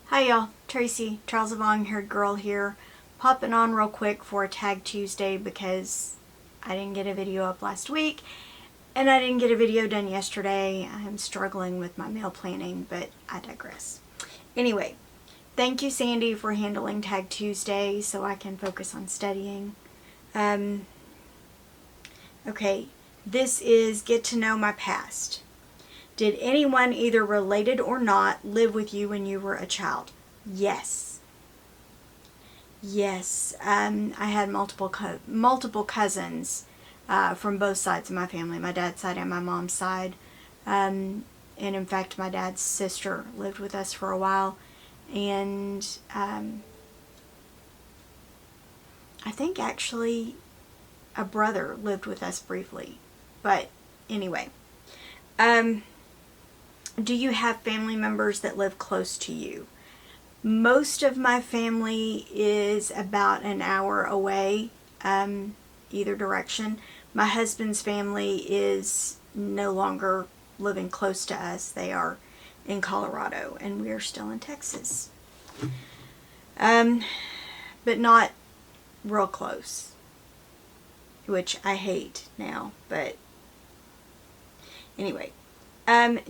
Hi y'all, Tracy, Trials of a Long-Haired Girl here, popping on real quick for Tag Tuesday because I didn't get a video up last week and I didn't get a video done yesterday. I'm struggling with my meal planning, but I digress. Anyway, thank you Sandy for handling Tag Tuesday so I can focus on studying. Okay, this is Get to Know My Past. Did anyone, either related or not, live with you when you were a child? Yes. Yes. I had multiple cousins from both sides of my family, my dad's side and my mom's side. And in fact, my dad's sister lived with us for a while. And I think actually a brother lived with us briefly. But anyway. Do you have family members that live close to you? Most of my family is about an hour away, either direction. My husband's family is no longer living close to us. They are in Colorado, and we are still in Texas. But not real close, which I hate now, but anyway.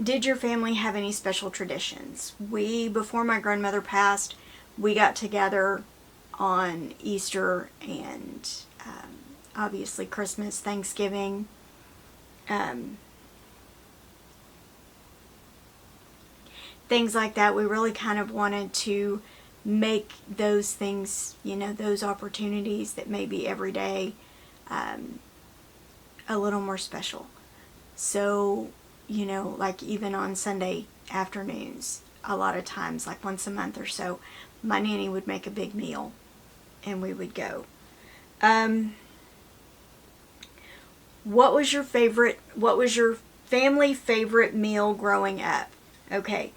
Did your family have any special traditions? Before my grandmother passed, we got together on Easter and obviously Christmas, Thanksgiving. Things like that. We really kind of wanted to make those things, those opportunities that may be every day, a little more special. So, like even on Sunday afternoons, a lot of times, like once a month or so, my nanny would make a big meal and we would go. What was your family favorite meal growing up? Okay.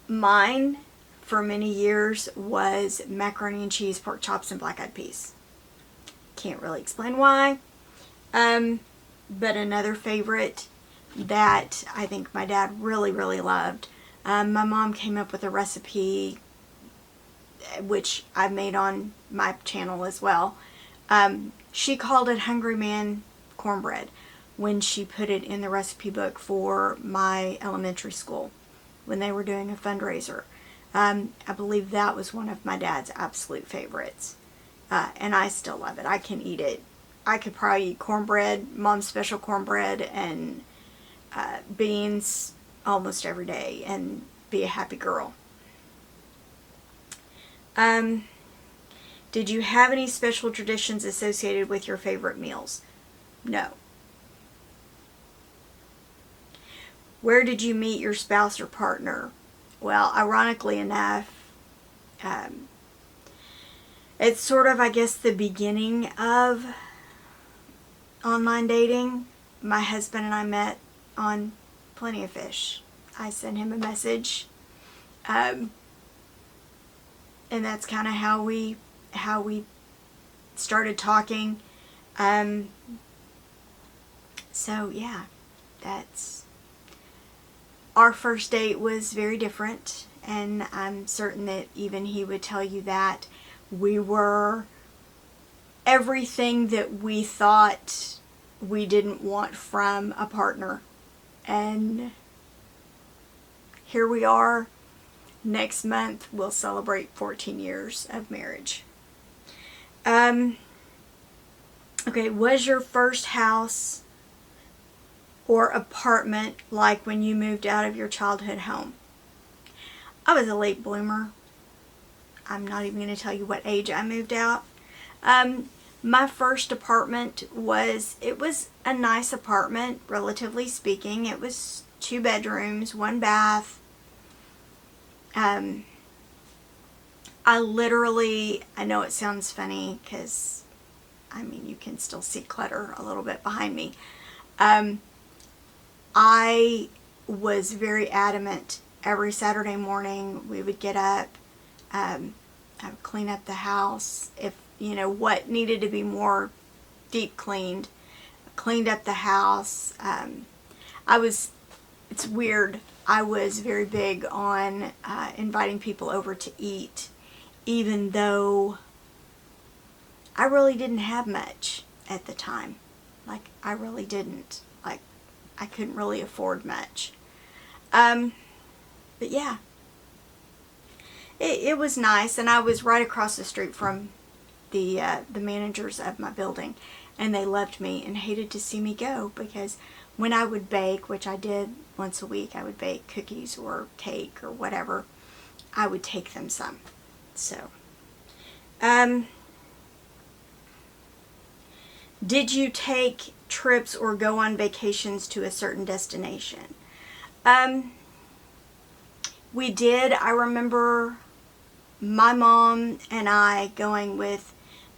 Mine for many years was macaroni and cheese, pork chops, and black eyed peas. Can't really explain why. But another favorite that I think my dad really, really loved. My mom came up with a recipe, which I made on my channel as well. She called it Hungry Man cornbread when she put it in the recipe book for my elementary school when they were doing a fundraiser. I believe that was one of my dad's absolute favorites. And I still love it. I can eat it. I could probably eat cornbread, mom's special cornbread, and beans almost every day and be a happy girl. Did you have any special traditions associated with your favorite meals? No. Where did you meet your spouse or partner? Well, ironically enough, it's sort of, I guess, the beginning of online dating. My husband and I met on Plenty of Fish. I sent him a message, and that's kind of how we started talking. So yeah, that's our first date was very different, and I'm certain that even he would tell you that we were everything that we thought we didn't want from a partner. And here we are. Next month we'll celebrate 14 years of marriage. Okay, was your first house or apartment like when you moved out of your childhood home? I was a late bloomer. I'm not even going to tell you what age I moved out. My first apartment was a nice apartment, relatively speaking. It was 2 bedrooms, 1 bath. I know it sounds funny because, you can still see clutter a little bit behind me. I was very adamant. Every Saturday morning we would get up. I would clean up the house. If what needed to be more deep cleaned up the house. It's weird. I was very big on inviting people over to eat, even though I really didn't have much at the time. Like, I really didn't. Like, I couldn't really afford much. But yeah, it was nice, and I was right across the street from the managers of my building, and they loved me and hated to see me go, because when I would bake, which I did once a week, I would bake cookies or cake or whatever, I would take them some. So, did you take trips or go on vacations to a certain destination? We did. I remember my mom and I going with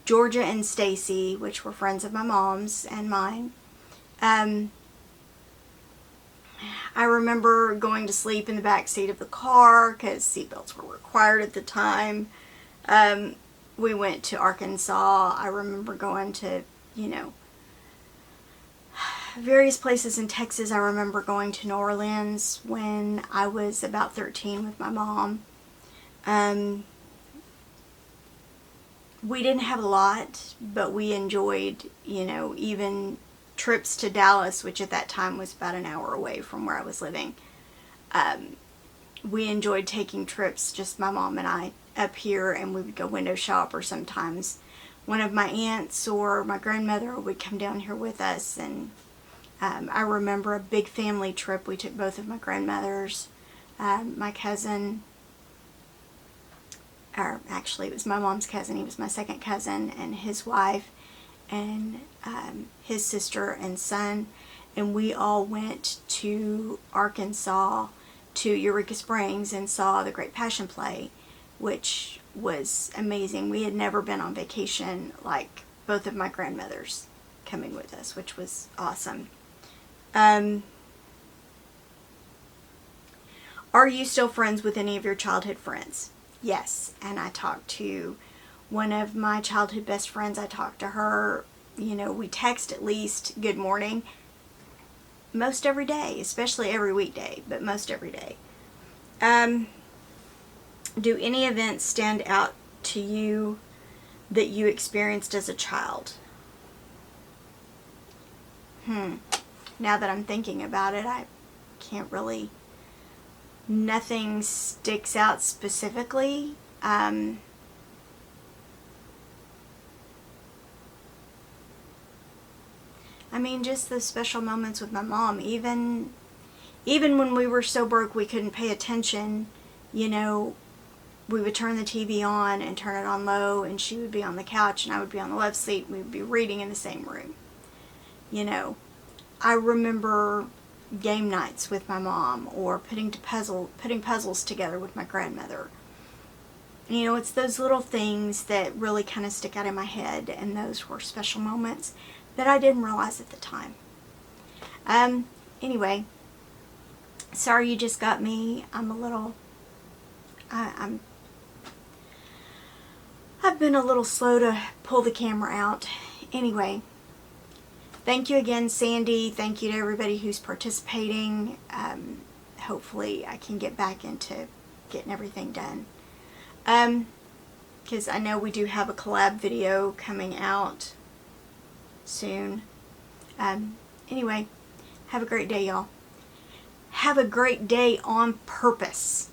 Georgia and Stacy, which were friends of my mom's and mine. I remember going to sleep in the back seat of the car because seatbelts were required at the time. We went to Arkansas. I remember going to, various places in Texas. I remember going to New Orleans when I was about 13 with my mom. We didn't have a lot, but we enjoyed, even trips to Dallas, which at that time was about an hour away from where I was living. We enjoyed taking trips, just my mom and I, up here, and we would go window shop, or sometimes one of my aunts or my grandmother would come down here with us. And I remember a big family trip. We took both of my grandmothers, my cousin, or actually it was my mom's cousin, he was my second cousin, and his wife, and his sister and son, and we all went to Arkansas, to Eureka Springs, and saw the Great Passion Play, which was amazing. We had never been on vacation like both of my grandmothers coming with us, which was awesome. Are you still friends with any of your childhood friends? Yes, and I talked to one of my childhood best friends. I talked to her, we text at least good morning most every day, especially every weekday, but most every day. Do any events stand out to you that you experienced as a child? Now that I'm thinking about it, I can't really, nothing sticks out specifically. I mean, just the special moments with my mom. Even when we were so broke we couldn't pay attention, we would turn the TV on and turn it on low, and she would be on the couch and I would be on the left seat, and we would be reading in the same room. I remember game nights with my mom, or putting puzzles together with my grandmother. It's those little things that really kind of stick out in my head, and those were special moments that I didn't realize at the time. Anyway, sorry you just got me. I've been a little slow to pull the camera out. Anyway, thank you again, Sandy. Thank you to everybody who's participating. Hopefully I can get back into getting everything done. Because I know we do have a collab video coming out soon. Anyway, have a great day, y'all. Have a great day on purpose.